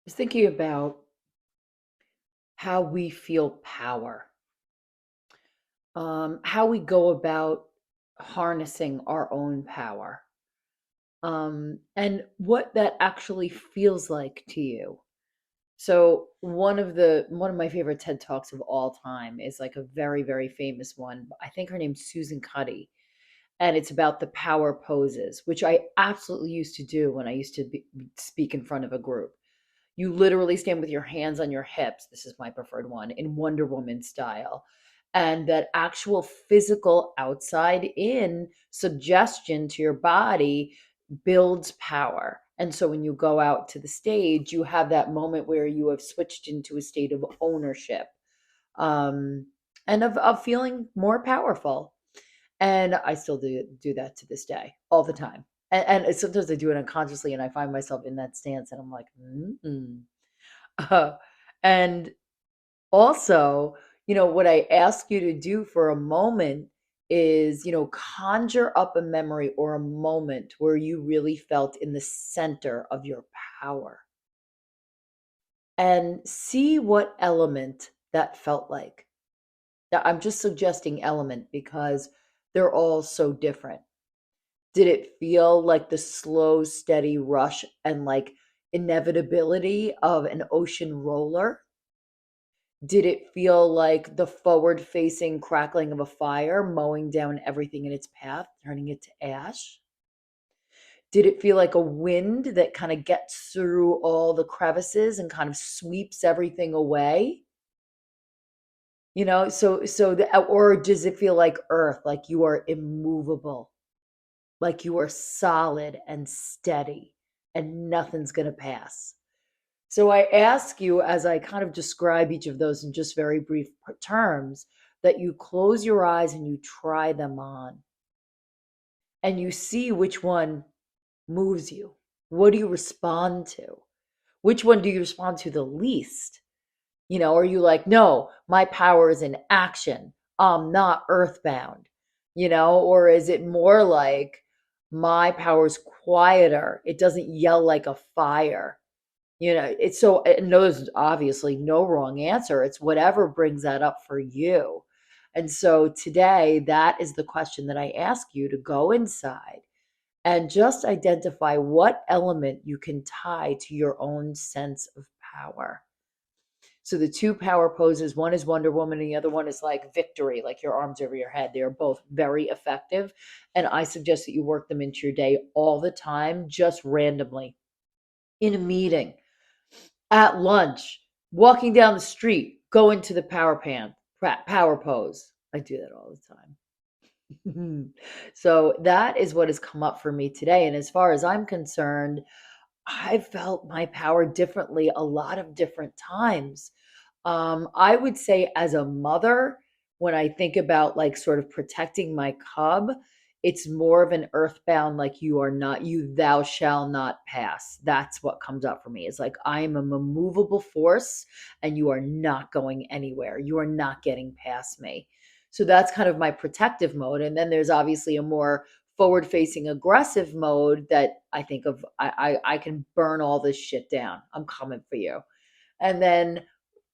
Was thinking about how we feel power, how we go about harnessing our own power, and what that actually feels like to you. So one of my favorite TED Talks of all time is like a very, very famous one. I think her name's Susan Cuddy, and it's about the power poses, which I absolutely used to do when I used to speak in front of a group. You literally stand with your hands on your hips. This is my preferred one in Wonder Woman style. And that actual physical outside in suggestion to your body builds power. And so when you go out to the stage, you have that moment where you have switched into a state of ownership, um, and of feeling more powerful. And I still do that to this day, all the time. And sometimes I do it unconsciously, and I find myself in that stance, and I'm like, mm. Uh, and also, what I ask you to do for a moment is, conjure up a memory or a moment where you really felt in the center of your power and see what element that felt like. Now, I'm just suggesting element because they're all so different. Did it feel like the slow, steady rush and like inevitability of an ocean roller? Did it feel like the forward-facing crackling of a fire, mowing down everything in its path, turning it to ash? Did it feel like a wind that kind of gets through all the crevices and kind of sweeps everything away? Or does it feel like earth, like you are immovable, like you are solid and steady and nothing's going to pass? So I ask you, as I kind of describe each of those in just very brief terms, that you close your eyes and you try them on and you see which one moves you. What do you respond to? Which one do you respond to the least? Are you like, no, my power is in action. I'm not earthbound, or is it more like my power's quieter? It doesn't yell like a fire. It's so, and there's obviously no wrong answer. It's whatever brings that up for you. And so today, that is the question that I ask you to go inside and just identify what element you can tie to your own sense of power. So the two power poses, one is Wonder Woman and the other one is like victory, like your arms over your head. They are both very effective. And I suggest that you work them into your day all the time, just randomly in a meeting, at lunch, walking down the street, go into the power pose. I do that all the time. So that is what has come up for me today. And as far as I'm concerned, I felt my power differently a lot of different times. I would say as a mother, when I think about like sort of protecting my cub, it's more of an earthbound, like you are not, you, thou shall not pass. That's what comes up for me. It's like I am a immovable force and you are not going anywhere. You are not getting past me. So that's kind of my protective mode. And then there's obviously a more forward facing aggressive mode that I think of, I can burn all this shit down. I'm coming for you. And then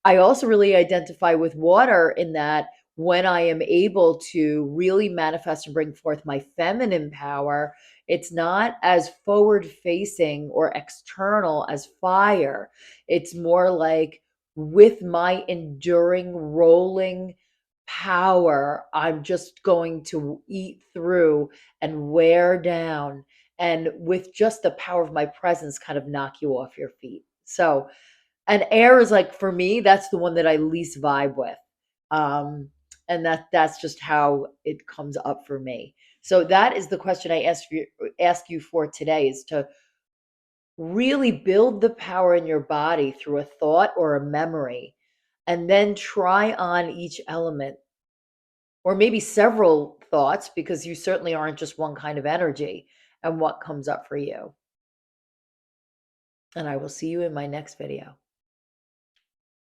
I also really identify with water in that when I am able to really manifest and bring forth my feminine power, it's not as forward facing or external as fire. It's more like with my enduring, rolling power, I'm just going to eat through and wear down. And with just the power of my presence, kind of knock you off your feet. So, and air is like for me, that's the one that I least vibe with. Um, and that's just how it comes up for me. So that is the question I ask you for today is to really build the power in your body through a thought or a memory, and then try on each element or maybe several thoughts because you certainly aren't just one kind of energy and what comes up for you. And I will see you in my next video.